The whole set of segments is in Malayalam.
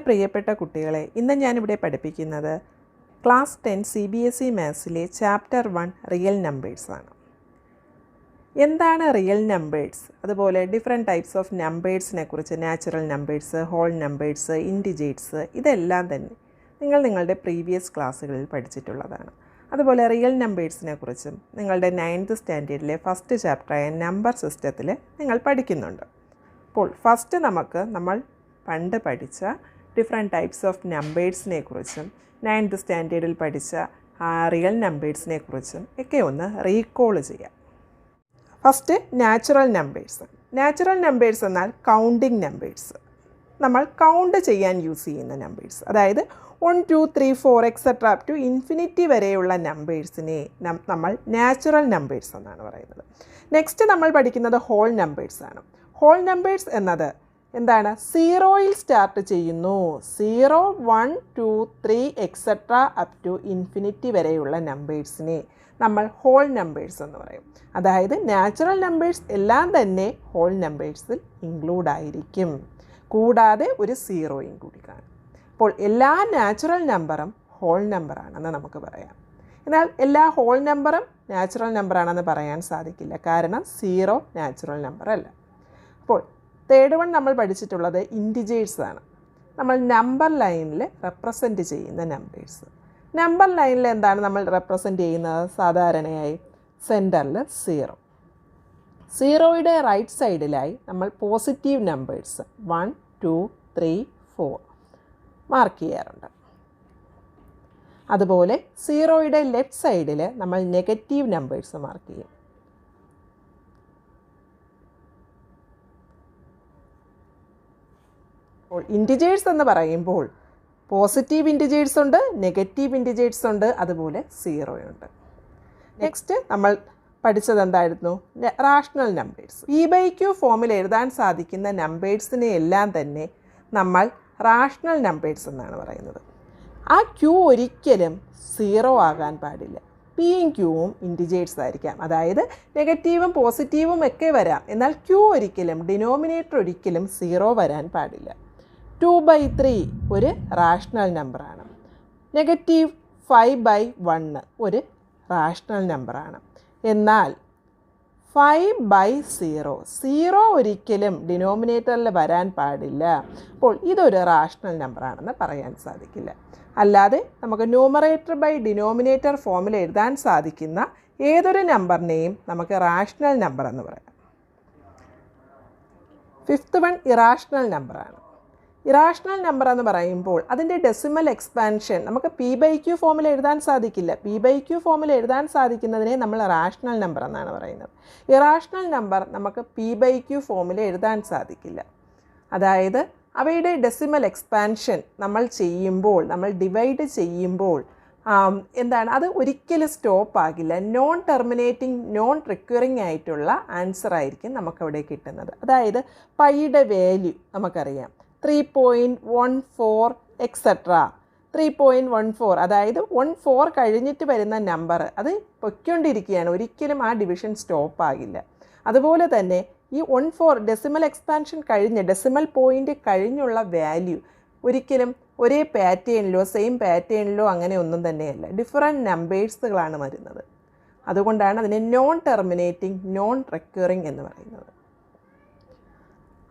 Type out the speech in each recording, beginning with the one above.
പ്രിയപ്പെട്ട കുട്ടികളെ, ഇന്ന് ഞാനിവിടെ പഠിപ്പിക്കുന്നത് ക്ലാസ് 10 CBSE-Mathsലെ ചാപ്റ്റർ 1 റിയൽ നമ്പേഴ്സ് ആണ്. എന്താണ് റിയൽ നമ്പേഴ്സ്, അതുപോലെ ഡിഫറെൻറ്റ് ടൈപ്സ് ഓഫ് നമ്പേഴ്സിനെ കുറിച്ച്, നാച്ചുറൽ നമ്പേഴ്സ്, ഹോൾ നമ്പേഴ്സ്, ഇൻറ്റിജേറ്റ്സ്, ഇതെല്ലാം തന്നെ നിങ്ങൾ നിങ്ങളുടെ പ്രീവിയസ് ക്ലാസ്സുകളിൽ പഠിച്ചിട്ടുള്ളതാണ്. അതുപോലെ റിയൽ നമ്പേഴ്സിനെ കുറിച്ചും നിങ്ങളുടെ 9th സ്റ്റാൻഡേർഡിലെ ഫസ്റ്റ് ചാപ്റ്ററായ നമ്പർ സിസ്റ്റത്തിൽ നിങ്ങൾ പഠിക്കുന്നുണ്ട്. അപ്പോൾ ഫസ്റ്റ് നമ്മൾ പണ്ട് പഠിച്ച ഡിഫറെൻറ്റ് ടൈപ്സ് ഓഫ് നമ്പേഴ്സിനെ കുറിച്ചും 9th സ്റ്റാൻഡേർഡിൽ പഠിച്ച റിയൽ നമ്പേഴ്സിനെ കുറിച്ചും ഒക്കെ ഒന്ന് റീകോൾ ചെയ്യാം. First natural numbers. Natural numbers എന്നാൽ കൗണ്ടിങ് നമ്പേഴ്സ്, നമ്മൾ കൗണ്ട് ചെയ്യാൻ യൂസ് ചെയ്യുന്ന നമ്പേഴ്സ്. അതായത് 1, 2, 3, 4 എക്സെട്ര അപ് ടു ഇൻഫിനിറ്റി വരെയുള്ള നമ്പേഴ്സിനെ നമ്മൾ നാച്ചുറൽ നമ്പേഴ്സ് എന്നാണ് പറയുന്നത്. നെക്സ്റ്റ് നമ്മൾ പഠിക്കുന്നത് ഹോൾ നമ്പേഴ്സ് ആണ്. ഹോൾ നമ്പേഴ്സ് എന്നത് എന്താണ്? 0യിൽ സ്റ്റാർട്ട് ചെയ്യുന്നു. 0, 1, 2, 3 എക്സെട്ര അപ് ടു ഇൻഫിനിറ്റി വരെയുള്ള നമ്പേഴ്സിനെ നമ്മൾ ഹോൾ നമ്പേഴ്സ് എന്ന് പറയും. അതായത് നാച്ചുറൽ നമ്പേഴ്സ് എല്ലാം തന്നെ ഹോൾ നമ്പേഴ്സിൽ ഇൻക്ലൂഡ് ആയിരിക്കും, കൂടാതെ ഒരു 0യും കൂടി കാണും. അപ്പോൾ എല്ലാ നാച്ചുറൽ നമ്പറും ഹോൾ നമ്പറാണെന്ന് നമുക്ക് പറയാം. എന്നാൽ എല്ലാ ഹോൾ നമ്പറും നാച്ചുറൽ നമ്പറാണെന്ന് പറയാൻ സാധിക്കില്ല, കാരണം 0 നാച്ചുറൽ നമ്പർ അല്ല. അപ്പോൾ തേർഡ് വൺ നമ്മൾ പഠിച്ചിട്ടുള്ളത് ഇൻറ്റിജേഴ്സ് ആണ്. നമ്മൾ നമ്പർ ലൈനിൽ റെപ്രസെൻറ്റ് ചെയ്യുന്ന നമ്പേഴ്സ്. നമ്പർ ലൈനിൽ എന്താണ് നമ്മൾ റെപ്രസെൻറ്റ് ചെയ്യുന്നത്? സാധാരണയായി സെൻറ്ററിൽ 0. 0യുടെ റൈറ്റ് സൈഡിലായി നമ്മൾ പോസിറ്റീവ് നമ്പേഴ്സ് 1, 2, 3, 4 മാർക്ക് ചെയ്യാറുണ്ട്. അതുപോലെ 0യുടെ ലെഫ്റ്റ് സൈഡിൽ നമ്മൾ നെഗറ്റീവ് നമ്പേഴ്സ് മാർക്ക് ചെയ്യും. അപ്പോൾ ഇൻറ്റിജേഴ്സ് എന്ന് പറയുമ്പോൾ പോസിറ്റീവ് ഇൻറ്റിജേഴ്സ് ഉണ്ട്, നെഗറ്റീവ് ഇൻറ്റിജേഴ്സ് ഉണ്ട്, അതുപോലെ 0 ഉണ്ട്. നെക്സ്റ്റ് നമ്മൾ പഠിച്ചത് എന്തായിരുന്നു? Rational numbers. P/Q ഫോമിൽ എഴുതാൻ സാധിക്കുന്ന നമ്പേഴ്സിനെ എല്ലാം തന്നെ നമ്മൾ റാഷണൽ നമ്പേഴ്സ് എന്നാണ് പറയുന്നത്. ആ Q ഒരിക്കലും 0 ആകാൻ പാടില്ല. Pയും Qവും ഇൻറ്റിജേഴ്സ് ആയിരിക്കാം, അതായത് നെഗറ്റീവും പോസിറ്റീവും ഒക്കെ വരാം, എന്നാൽ Q ഒരിക്കലും, ഡിനോമിനേറ്റർ ഒരിക്കലും 0 വരാൻ പാടില്ല. 2/3 ഒരു റാഷണൽ നമ്പറാണ്. നെഗറ്റീവ് 5/1 ഒരു റാഷണൽ നമ്പറാണ്. എന്നാൽ 5/0 0 ഒരിക്കലും ഡിനോമിനേറ്ററിൽ വരാൻ പാടില്ല. അപ്പോൾ ഇതൊരു റാഷണൽ നമ്പറാണെന്ന് പറയാൻ സാധിക്കില്ല. അല്ലാതെ നമുക്ക് ന്യൂമറേറ്റർ ബൈ ഡിനോമിനേറ്റർ ഫോമിൽ എഴുതാൻ സാധിക്കുന്ന ഏതൊരു നമ്പറിനെയും നമുക്ക് റാഷണൽ നമ്പർ എന്ന് പറയാം. ഫിഫ്ത്ത് വൺ ഇറാഷണൽ നമ്പറാണ്. ഇറാഷണൽ നമ്പർ എന്ന് പറയുമ്പോൾ അതിൻ്റെ ഡെസിമൽ എക്സ്പാൻഷൻ നമുക്ക് P/Q ഫോമിൽ എഴുതാൻ സാധിക്കില്ല. P/Q ഫോമിൽ എഴുതാൻ സാധിക്കുന്നതിനെ നമ്മൾ റാഷണൽ നമ്പർ എന്നാണ് പറയുന്നത്. ഇറാഷണൽ നമ്പർ നമുക്ക് P/Q ഫോമിൽ എഴുതാൻ സാധിക്കില്ല. അതായത് അവയുടെ ഡെസിമൽ എക്സ്പാൻഷൻ നമ്മൾ ചെയ്യുമ്പോൾ, നമ്മൾ ഡിവൈഡ് ചെയ്യുമ്പോൾ എന്താണ്, അത് ഒരിക്കലും സ്റ്റോപ്പ് ആകില്ല. നോൺ ടെർമിനേറ്റിംഗ്, നോൺ റിക്വറിങ് ആയിട്ടുള്ള ആൻസർ ആയിരിക്കും നമുക്കവിടെ കിട്ടുന്നത്. അതായത് പൈയുടെ വാല്യൂ നമുക്കറിയാം 3.14 എക്സെട്ര 3.14, അതായത് 14 കഴിഞ്ഞിട്ട് വരുന്ന നമ്പർ അത് പൊയ്ക്കൊണ്ടിരിക്കുകയാണ്, ഒരിക്കലും ആ ഡിവിഷൻ സ്റ്റോപ്പ് ആകില്ല. അതുപോലെ തന്നെ ഈ 14 ഡെസിമൽ എക്സ്പാൻഷൻ കഴിഞ്ഞ്, ഡെസിമൽ പോയിൻ്റ് കഴിഞ്ഞുള്ള വാല്യൂ ഒരിക്കലും ഒരേ പാറ്റേണിലോ സെയിം പാറ്റേണിലോ അങ്ങനെ ഒന്നും തന്നെയല്ല, ഡിഫറെൻറ്റ് നമ്പേഴ്സുകളാണ് വരുന്നത്. അതുകൊണ്ടാണ് അതിനെ നോൺ ടെർമിനേറ്റിംഗ്, നോൺ റിക്കറിങ് എന്ന് പറയുന്നത്.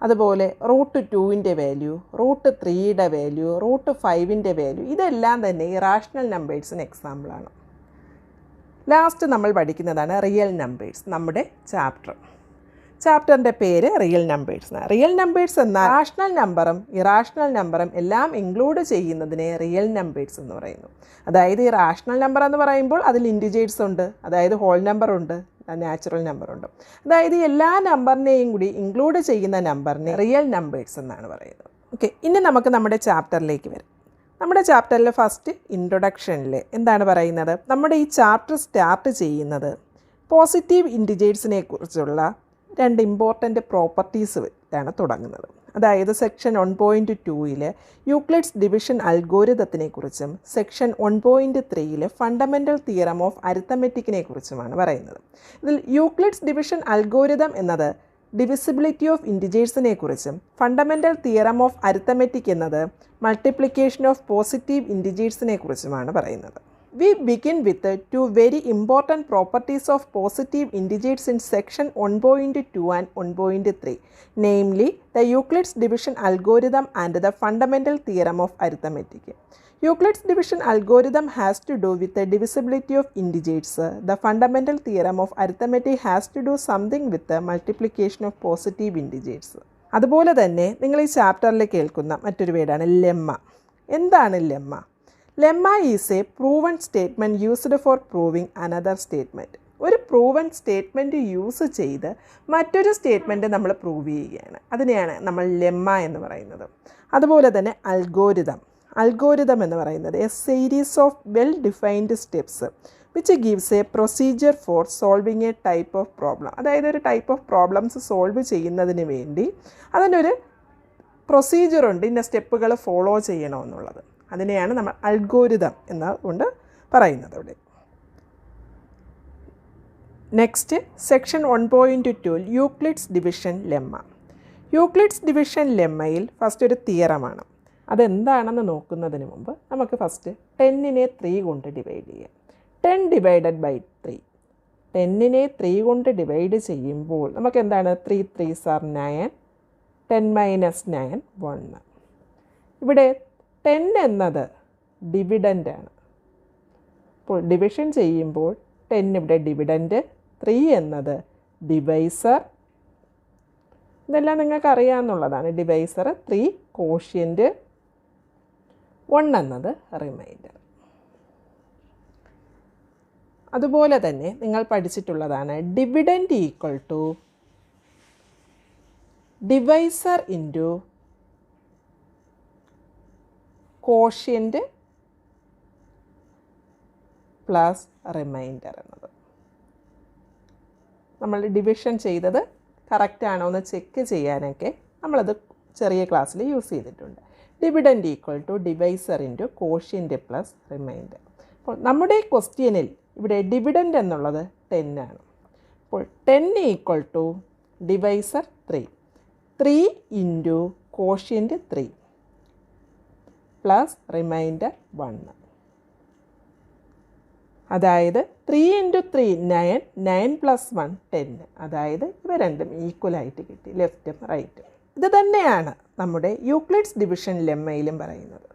അതുപോലെ √2ൻ്റെ വാല്യൂ, √3യുടെ വാല്യൂ, √5ൻ്റെ വാല്യൂ, ഇതെല്ലാം തന്നെ ഈ റാഷണൽ നമ്പേഴ്സിന് എക്സാമ്പിളാണ്. ലാസ്റ്റ് നമ്മൾ പഠിക്കുന്നതാണ് റിയൽ നമ്പേഴ്സ്. നമ്മുടെ ചാപ്റ്ററിൻ്റെ പേര് റിയൽ നമ്പേഴ്സ്. റിയൽ നമ്പേഴ്സ് എന്നാൽ റാഷണൽ നമ്പറും ഇറാഷണൽ നമ്പറും എല്ലാം ഇൻക്ലൂഡ് ചെയ്യുന്നതിനെ റിയൽ നമ്പേഴ്സ് എന്ന് പറയുന്നു. അതായത് ഈ റാഷണൽ നമ്പർ എന്ന് പറയുമ്പോൾ അതിൽ ഇൻറ്റിജേഴ്സ് ഉണ്ട്, അതായത് ഹോൾ നമ്പർ ഉണ്ട്, നാച്ചുറൽ നമ്പറുണ്ട്. അതായത് എല്ലാ നമ്പറിനെയും കൂടി ഇൻക്ലൂഡ് ചെയ്യുന്ന നമ്പറിനെ റിയൽ നമ്പേഴ്സ് എന്നാണ് പറയുന്നത്. ഓക്കെ, ഇനി നമുക്ക് നമ്മുടെ ചാപ്റ്ററിലേക്ക് വരാം. നമ്മുടെ ചാപ്റ്ററിൽ ഫസ്റ്റ് ഇൻട്രൊഡക്ഷനിൽ എന്താണ് പറയുന്നത്? നമ്മുടെ ഈ ചാപ്റ്റർ സ്റ്റാർട്ട് ചെയ്യുന്നത് പോസിറ്റീവ് ഇൻറ്റിജേഴ്സിനെ കുറിച്ചുള്ള 2 ഇമ്പോർട്ടൻ്റ് പ്രോപ്പർട്ടീസ് ആണ് തുടങ്ങുന്നത്. അതായത് സെക്ഷൻ 1.2 യൂക്ലിഡ്സ് ഡിവിഷൻ അൽഗോരിതത്തിനെ കുറിച്ചും സെക്ഷൻ 1.3 ഫണ്ടമെൻ്റൽ തിയറം ഓഫ് അരിത്തമെറ്റിക്കിനെ കുറിച്ചുമാണ് പറയുന്നത്. ഇതിൽ യൂക്ലിഡ്സ് ഡിവിഷൻ അൽഗോരിതം എന്നത് ഡിവിസിബിലിറ്റി ഓഫ് ഇൻറ്റിജേഴ്സിനെ കുറിച്ചും ഫണ്ടമെൻ്റൽ തിയറം ഓഫ് അരിത്തമെറ്റിക് എന്നത് മൾട്ടിപ്ലിക്കേഷൻ ഓഫ് പോസിറ്റീവ് ഇൻറ്റിജേഴ്സിനെ കുറിച്ചുമാണ് പറയുന്നത്. We begin with two very important properties of positive integers in section 1.2 and 1.3, namely the Euclid's division algorithm and the fundamental theorem of arithmetic. Euclid's division algorithm has to do with the divisibility of integers. The fundamental theorem of arithmetic has to do something with the multiplication of positive integers. അതുപോലെ തന്നെ നിങ്ങൾ ഈ ചാപ്റ്ററിൽ കേൾക്കുന്ന മറ്റൊരു വേർഡാണ് ലെമ്മ. എന്താണ് lemma? lemma is a proven statement used for proving another statement. ഒരു proven statement യൂസ് ചെയ്ത് മറ്റൊരു സ്റ്റേറ്റ്മെൻറ്റ് നമ്മൾ പ്രൂവ് ചെയ്യുകയാണ്. അതിനെയാണ് നമ്മൾ ലെമ്മ എന്ന് പറയുന്നത്. അതുപോലെ തന്നെ അൽഗോരിതം എന്ന് പറയുന്നത് A series of well defined steps which gives A procedure for solving A type of problem. അതായത് ഒരു ടൈപ്പ് ഓഫ് പ്രോബ്ലംസ് സോൾവ് ചെയ്യുന്നതിന് വേണ്ടി അതിനൊരു പ്രൊസീജിയറുണ്ട്, ഇന്ന സ്റ്റെപ്പുകൾ ഫോളോ ചെയ്യണമെന്നുള്ളത്. അതിനെയാണ് നമ്മൾ അൽഗോരിതം എന്നതുകൊണ്ട് പറയുന്നത് ഇവിടെ. Next section 1.2 Euclid's division lemma. Euclid's division ലെമ്മയിൽ ഫസ്റ്റ് ഒരു തിയറമാണ്. അതെന്താണെന്ന് നോക്കുന്നതിന് മുമ്പ് നമുക്ക് ഫസ്റ്റ് 10നെ 3 കൊണ്ട് ഡിവൈഡ് ചെയ്യാം. 10 ഡിവൈഡഡ് ബൈ 3. 10നെ 3 കൊണ്ട് ഡിവൈഡ് ചെയ്യുമ്പോൾ നമുക്ക് എന്താണ് 3 3s are 9, 10 minus 9 1. ഇവിടെ 10 എന്നത് ഡിവിഡൻ്റാണ്. അപ്പോൾ ഡിവിഷൻ ചെയ്യുമ്പോൾ 10 ഇവിടെ ഡിവിഡൻ്റ്, 3 എന്നത് ഡിവൈസർ. ഇതെല്ലാം നിങ്ങൾക്ക് അറിയാമെന്നുള്ളതാണ്. ഡിവൈസർ, 3 കോഷ്യൻ്റ്, 1 എന്നത് റിമൈൻഡർ. അതുപോലെ തന്നെ നിങ്ങൾ പഠിച്ചിട്ടുള്ളതാണ് dividend equal to divisor into quotient plus remainder എന്നത്. നമ്മൾ ഡിവിഷൻ ചെയ്തത് കറക്റ്റാണോ എന്ന് ചെക്ക് ചെയ്യാനൊക്കെ നമ്മളത് ചെറിയ ക്ലാസ്സിൽ യൂസ് ചെയ്തിട്ടുണ്ട്. Dividend equal to divisor into quotient plus remainder. അപ്പോൾ നമ്മുടെ ക്വസ്റ്റ്യനിൽ ഇവിടെ ഡിവിഡൻ്റ് എന്നുള്ളത് 10 ആണ്. അപ്പോൾ 10 equal to divisor 3 into quotient 3 plus remainder 1. അതായത് 3 ഇൻറ്റു 3 9, 9 പ്ലസ് 1 10. അതായത് ഇവ രണ്ടും ഈക്വലായിട്ട് കിട്ടി, ലെഫ്റ്റും റൈറ്റും. ഇത് തന്നെയാണ് നമ്മുടെ യൂക്ലിഡ്സ് ഡിവിഷൻ ലെമ്മയിലും പറയുന്നത്.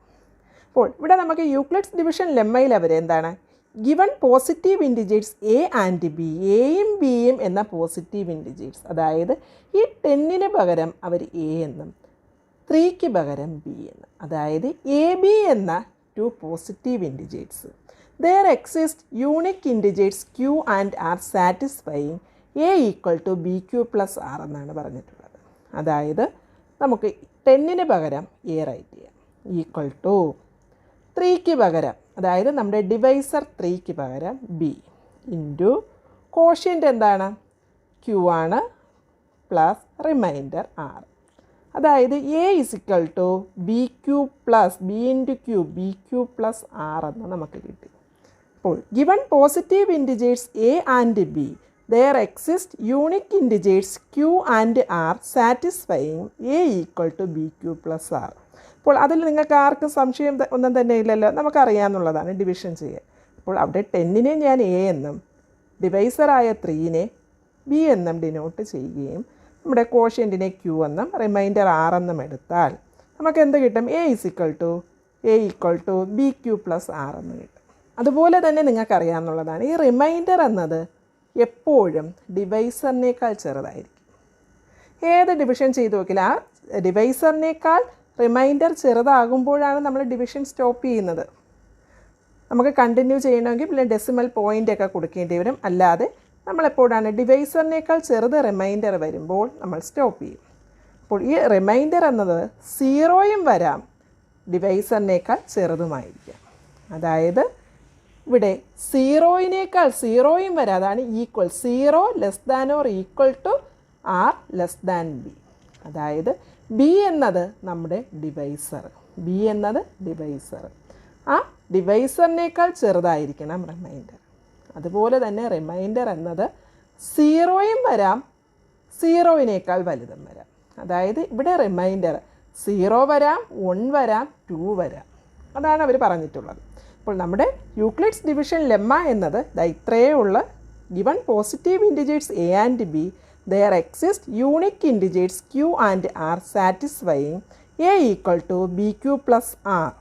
അപ്പോൾ ഇവിടെ നമുക്ക് യൂക്ലിഡ്സ് ഡിവിഷൻ ലെമ്മയിൽ അവരെന്താണ് given positive integers A and B, എയും ബിയും എന്ന പോസിറ്റീവ് ഇൻറ്റിജേഴ്സ്. അതായത് ഈ 10ന് പകരം അവർ എ എന്നും 3ക്ക് പകരം ബി എന്ന്. അതായത് എ ബി എന്ന 2 positive integers. There exist unique integers q and r satisfying a equal to bq plus r എന്നാണ് പറഞ്ഞിട്ടുള്ളത്. അതായത് നമുക്ക് 10ന് പകരം എ റൈറ്റ് ചെയ്യാം, ഈക്വൽ ടു 3ക്ക് പകരം, അതായത് നമ്മുടെ ഡിവൈസർ 3ക്ക് പകരം ബി ഇൻറ്റു കോഷ്യൻ്റ് എന്താണ് ക്യൂ ആണ് പ്ലസ് റിമൈൻഡർ ആർ. അതായത് A is equal to B Q plus B into Q B Q plus R എന്ന് നമുക്ക് കിട്ടി. അപ്പോൾ given positive integers A and B, there exist unique integers q and r satisfying a equal to bq plus r. അപ്പോൾ അതിൽ നിങ്ങൾക്ക് ആർക്കും സംശയം ഒന്നും തന്നെ ഇല്ലല്ലോ, നമുക്കറിയാമെന്നുള്ളതാണ് ഡിവിഷൻ ചെയ്യുക. അപ്പോൾ അവിടെ 10നെ ഞാൻ എ എന്നും ഡിവൈസറായ 3നെ ബി എന്നും ഡിനോട്ട് ചെയ്യുകയും നമ്മുടെ കോഷ്യൻറ്റിനെ ക്യൂ എന്നും റിമൈൻഡർ ആർ എന്നും എടുത്താൽ നമുക്ക് എന്ത് കിട്ടും? A equal to B Q plus R എന്ന് കിട്ടും. അതുപോലെ തന്നെ നിങ്ങൾക്കറിയാമെന്നുള്ളതാണ് ഈ റിമൈൻഡർ എന്നത് എപ്പോഴും ഡിവൈസറിനേക്കാൾ ചെറുതായിരിക്കും. ഏത് ഡിവിഷൻ ചെയ്ത് നോക്കില്ല, ആ ഡിവൈസറിനേക്കാൾ റിമൈൻഡർ ചെറുതാകുമ്പോഴാണ് നമ്മൾ ഡിവിഷൻ സ്റ്റോപ്പ് ചെയ്യുന്നത്. നമുക്ക് കണ്ടിന്യൂ ചെയ്യണമെങ്കിൽ പിന്നെ ഡെസിമൽ പോയിൻ്റൊക്കെ കൊടുക്കേണ്ടി വരും. അല്ലാതെ നമ്മളെപ്പോഴാണ് ഡിവൈസറിനേക്കാൾ ചെറുത് റിമൈൻഡർ വരുമ്പോൾ നമ്മൾ സ്റ്റോപ്പ് ചെയ്യും. അപ്പോൾ ഈ റിമൈൻഡർ എന്നത് 0യും വരാം, ഡിവൈസറിനേക്കാൾ ചെറുതുമായിരിക്കാം. അതായത് ഇവിടെ 0യും വരാം, അതാണ് equal. 0 less than or equal to R less than B. അതായത് ബി എന്നത് നമ്മുടെ ഡിവൈസർ, ആ ഡിവൈസറിനേക്കാൾ ചെറുതായിരിക്കണം റിമൈൻഡർ. അതുപോലെ തന്നെ റിമൈൻഡർ എന്നത് 0യും വരാം, സീറോയിനേക്കാൾ വലുതും വരാം. അതായത് ഇവിടെ റിമൈൻഡർ 0 വരാം, 1 വരാം, 2 വരാം. അതാണ് അവർ പറഞ്ഞിട്ടുള്ളത്. അപ്പോൾ നമ്മുടെ യൂക്ലിഡ്സ് ഡിവിഷൻ ലെമ്മ എന്നത് ഇത്രയേ ഉള്ള given positive integers a and b, there exist unique integers q and r satisfying a equal to bq plus r,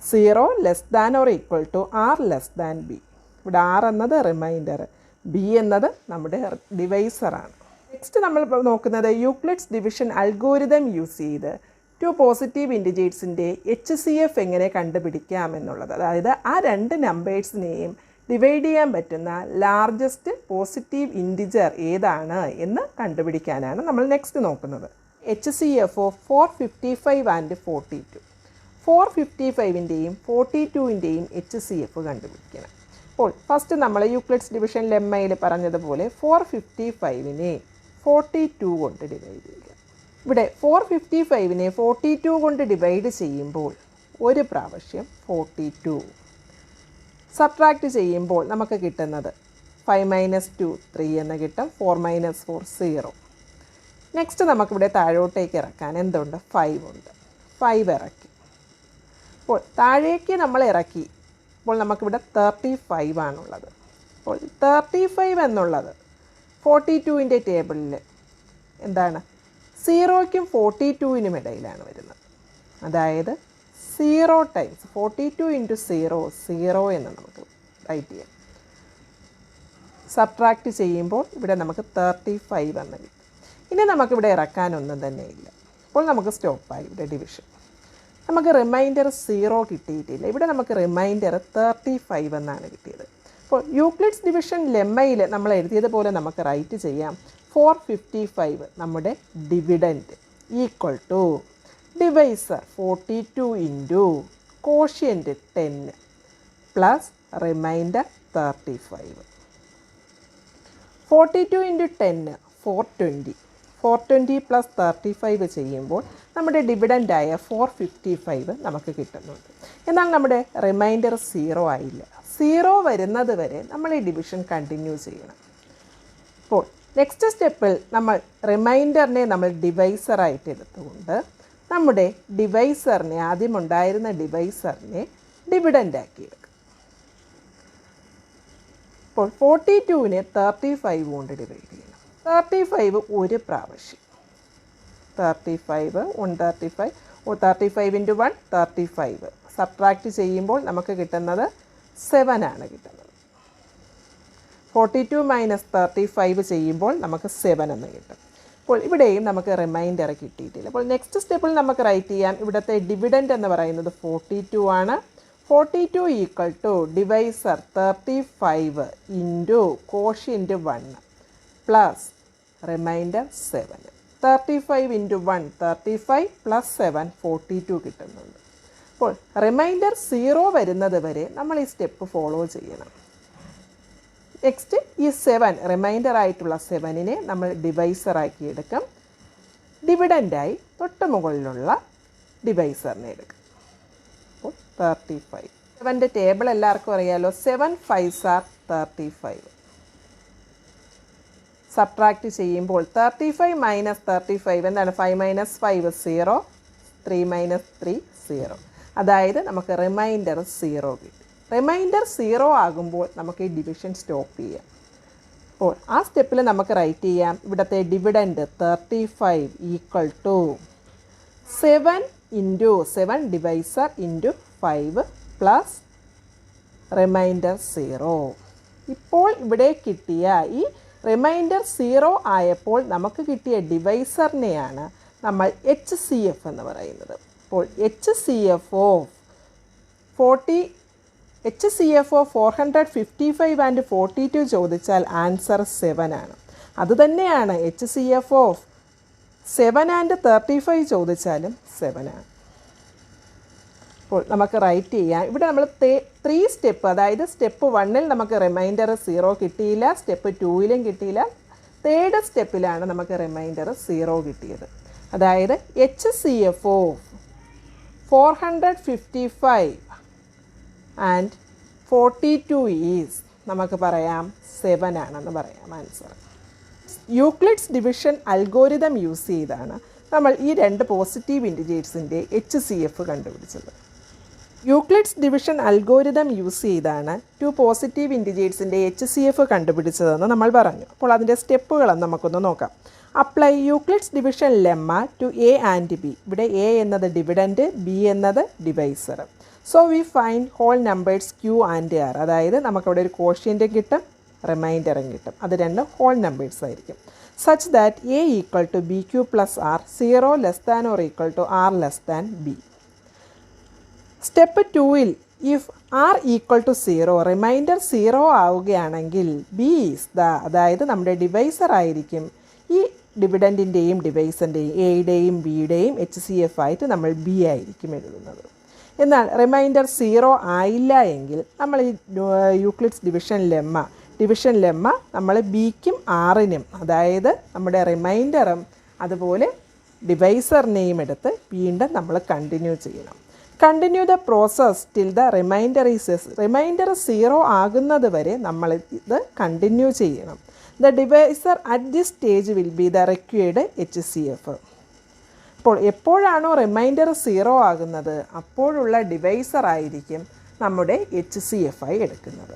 0 less than or equal to r less than b. ഇവിടെ r എന്നത് റിമൈൻഡർ, b എന്നത് നമ്മുടെ ഡിവൈസറാണ്. നെക്സ്റ്റ് നമ്മൾ നോക്കുന്നത് യൂക്ലിഡ്സ് ഡിവിഷൻ അൽഗോരിതം യൂസ് ചെയ്ത് ടു പോസിറ്റീവ് ഇൻറ്റിജേഴ്സിൻ്റെ HCF എങ്ങനെ കണ്ടുപിടിക്കാം എന്നുള്ളത്. അതായത് ആ രണ്ട് നമ്പേഴ്സിനെയും ഡിവൈഡ് ചെയ്യാൻ പറ്റുന്ന ലാർജസ്റ്റ് പോസിറ്റീവ് ഇൻറ്റിജർ ഏതാണ് എന്ന് കണ്ടുപിടിക്കാനാണ് നമ്മൾ നെക്സ്റ്റ് നോക്കുന്നത്. HCF of 455 and 42. 455ൻ്റെയും 42ൻ്റെയും HCF കണ്ടുപിടിക്കണം. അപ്പോൾ ഫസ്റ്റ് നമ്മൾ യൂക്ലിഡ്സ് ഡിവിഷൻ ലെമ്മയിൽ പറഞ്ഞതുപോലെ 455നെ 42 കൊണ്ട് ഡിവൈഡ് ചെയ്യുക. ഇവിടെ 455നെ 42 കൊണ്ട് ഡിവൈഡ് ചെയ്യുമ്പോൾ ഒരു പ്രാവശ്യം 42 സബ്ട്രാക്റ്റ് ചെയ്യുമ്പോൾ നമുക്ക് കിട്ടുന്നത് 5 - 2 3 എന്ന് കിട്ടും. 4 - 4 0. നെക്സ്റ്റ് നമുക്കിവിടെ താഴോട്ടേക്ക് ഇറക്കാൻ എന്തുണ്ട്? 5 ഉണ്ട്. 5 ഇറക്കി. അപ്പോൾ താഴേക്ക് നമ്മൾ ഇറക്കി. അപ്പോൾ നമുക്കിവിടെ 35 ആണുള്ളത്. അപ്പോൾ 35 എന്നുള്ളത് 42ൻ്റെ ടേബിളിൽ എന്താണ്? 0ക്കും 42നും ഇടയിലാണ് വരുന്നത്. അതായത് 0 ടൈംസ് 42 × 0 0 എന്ന് നമുക്ക് റൈറ്റ് ചെയ്യാം. സബ്ട്രാക്റ്റ് ചെയ്യുമ്പോൾ ഇവിടെ നമുക്ക് 35 എന്ന് കിട്ടും. ഇനി നമുക്കിവിടെ ഇറക്കാനൊന്നും തന്നെ ഇല്ല. അപ്പോൾ നമുക്ക് സ്റ്റോപ്പായി ഇവിടെ ഡിവിഷൻ. നമുക്ക് റിമൈൻഡർ 0 കിട്ടിയിട്ടില്ല. ഇവിടെ നമുക്ക് റിമൈൻഡർ 35 എന്നാണ് കിട്ടിയത്. അപ്പോൾ യൂക്ലിഡ്സ് ഡിവിഷൻ ലെമ്മയിൽ നമ്മൾ എഴുതിയതുപോലെ നമുക്ക് റൈറ്റ് ചെയ്യാം. 455 നമ്മുടെ dividend equal to divisor 42 into quotient 10 plus remainder 35. 42 × 10 420. 420 plus 35 ചെയ്യുമ്പോൾ നമ്മുടെ ഡിവിഡൻ്റായ 455 നമുക്ക് കിട്ടുന്നുണ്ട്. എന്നാൽ നമ്മുടെ റിമൈൻഡർ 0 ആയില്ല. 0 വരുന്നത് വരെ നമ്മൾ ഈ ഡിവിഷൻ കണ്ടിന്യൂ ചെയ്യണം. അപ്പോൾ നെക്സ്റ്റ് സ്റ്റെപ്പിൽ നമ്മൾ റിമൈൻഡറിനെ നമ്മൾ ഡിവൈസറായിട്ട് എടുത്തുകൊണ്ട് നമ്മുടെ ഡിവൈസറിനെ ആദ്യമുണ്ടായിരുന്ന ഡിവൈസറിനെ ഡിവിഡൻ്റാക്കി എടുക്കും. അപ്പോൾ 42നെ 35 കൊണ്ട് ഡിവൈഡ് ചെയ്യണം. 35 ഒരു പ്രാവശ്യം. 35 135 35 × 1 35. സബ്ട്രാക്റ്റ് ചെയ്യുമ്പോൾ നമുക്ക് കിട്ടുന്നത് 7 ആണ് കിട്ടുന്നത്. 42 - 35 ചെയ്യുമ്പോൾ നമുക്ക് 7 എന്ന് കിട്ടും. അപ്പോൾ ഇവിടെയും നമുക്ക് റിമൈൻഡർ കിട്ടിയിട്ടില്ല. അപ്പോൾ നെക്സ്റ്റ് സ്റ്റെപ്പിൽ നമുക്ക് റൈറ്റ് ചെയ്യാം. ഇവിടുത്തെ ഡിവിഡൻറ്റ് എന്ന് പറയുന്നത് 42 ആണ്. 42 equal to divisor 35 into quotient 1 plus remainder 7. 35 × 1 35 plus 7 42 കിട്ടുന്നുണ്ട്. അപ്പോൾ റിമൈൻഡർ 0 വരുന്നത് വരെ നമ്മൾ ഈ സ്റ്റെപ്പ് ഫോളോ ചെയ്യണം. നെക്സ്റ്റ് ഈ 7 റിമൈൻഡർ ആയിട്ടുള്ള 7നെ നമ്മൾ ഡിവൈസറാക്കി എടുക്കും. ഡിവിഡൻ്റായി തൊട്ട് മുകളിലുള്ള ഡിവൈസറിനെ എടുക്കും. അപ്പോൾ 35. 7ൻ്റെ ടേബിൾ എല്ലാവർക്കും അറിയാമല്ലോ. 7 5s are 35. സബ്ട്രാക്റ്റ് ചെയ്യുമ്പോൾ 35 - 35 എന്താണ്? 5 - 5 0, 3 - 3 0. അതായത് നമുക്ക് റിമൈൻഡർ 0 കിട്ടും. റിമൈൻഡർ 0 ആകുമ്പോൾ നമുക്ക് ഈ ഡിവിഷൻ സ്റ്റോപ്പ് ചെയ്യാം. അപ്പോൾ ആ സ്റ്റെപ്പിൽ നമുക്ക് റൈറ്റ് ചെയ്യാം. ഇവിടുത്തെ dividend 35 equal to 7 into 7 divisor into 5 plus remainder 0. ഇപ്പോൾ ഇവിടെ കിട്ടിയ ഈ റിമൈൻഡർ 0 ആയപ്പോൾ നമുക്ക് കിട്ടിയ ഡിവൈസറിനെയാണ് നമ്മൾ HCF എന്ന് പറയുന്നത്. അപ്പോൾ HCF ഓഫ് 455 ആൻഡ് 42 ചോദിച്ചാൽ ആൻസർ 7 ആണ്. അതുതന്നെയാണ് HCF ഓഫ് 7 ആൻഡ് 35 ചോദിച്ചാലും 7 ആണ്. അപ്പോൾ നമുക്ക് റൈറ്റ് ചെയ്യാം. ഇവിടെ നമ്മൾ 3 സ്റ്റെപ്പ്, അതായത് സ്റ്റെപ്പ് 1ൽ നമുക്ക് റിമൈൻഡർ 0 കിട്ടിയില്ല, സ്റ്റെപ്പ് 2ലും കിട്ടിയില്ല, തേർഡ് സ്റ്റെപ്പിലാണ് നമുക്ക് റിമൈൻഡർ 0 കിട്ടിയത്. അതായത് HCF ഓഫ് 455 ആൻഡ് 42 ഈസ് നമുക്ക് പറയാം 7 ആണെന്ന് പറയാം answer. Euclid's division algorithm use ചെയ്താണ് നമ്മൾ ഈ രണ്ട് പോസിറ്റീവ് ഇൻറ്റിജേഴ്സിൻ്റെ HCF കണ്ടുപിടിച്ചത്. യൂക്ലിഡ്സ് ഡിവിഷൻ അൽഗോരിതം യൂസ് ചെയ്താണ് 2 പോസിറ്റീവ് ഇൻറ്റിജേഴ്സിൻ്റെ HCF കണ്ടുപിടിച്ചതെന്ന് നമ്മൾ പറഞ്ഞു. അപ്പോൾ അതിൻ്റെ സ്റ്റെപ്പുകളെന്ന് നമുക്കൊന്ന് നോക്കാം. Apply Euclid's division lemma to A and B. ഇവിടെ എ എന്നത് ഡിവിഡൻറ്റ്, ബി എന്നത് divisor. So we find whole numbers Q and R. അതായത് നമുക്കവിടെ ഒരു കോഷ്യൻ്റ് കിട്ടും, റിമൈൻഡറും കിട്ടും. അത് രണ്ടും ഹോൾ നമ്പേഴ്സ് ആയിരിക്കും. Such that a equal to BQ plus R 0 less than or equal to R less than B. Step 2ൽ if R equal to 0 remainder 0 ആവുകയാണെങ്കിൽ B ഈസ് അതായത് നമ്മുടെ ഡിവൈസർ ആയിരിക്കും. ഈ ഡിവിഡൻറ്റിൻ്റെയും ഡിവൈസറിൻ്റെയും എയുടെയും ബിയുടെയും HCF ആയിട്ട് നമ്മൾ B ആയിരിക്കും എഴുതുന്നത്. എന്നാൽ റിമൈൻഡർ 0 ആയില്ല എങ്കിൽ നമ്മൾ ഈ യൂക്ലിഡ്സ് ഡിവിഷൻ ലെമ്മ നമ്മൾ ബിക്കും ആറിനും, അതായത് നമ്മുടെ റിമൈൻഡറും അതുപോലെ ഡിവൈസറിനെയും എടുത്ത് വീണ്ടും നമ്മൾ കണ്ടിന്യൂ ചെയ്യണം. Continue the process till the reminder 0 ആകുന്നത് വരെ നമ്മൾ ഇത് കണ്ടിന്യൂ ചെയ്യണം. The divisor at this stage will be the required HCF. അപ്പോൾ എപ്പോഴാണോ റിമൈൻഡർ 0 ആകുന്നത് അപ്പോഴുള്ള ഡിവൈസർ ആയിരിക്കും നമ്മുടെ HCF ആയി എടുക്കുന്നത്.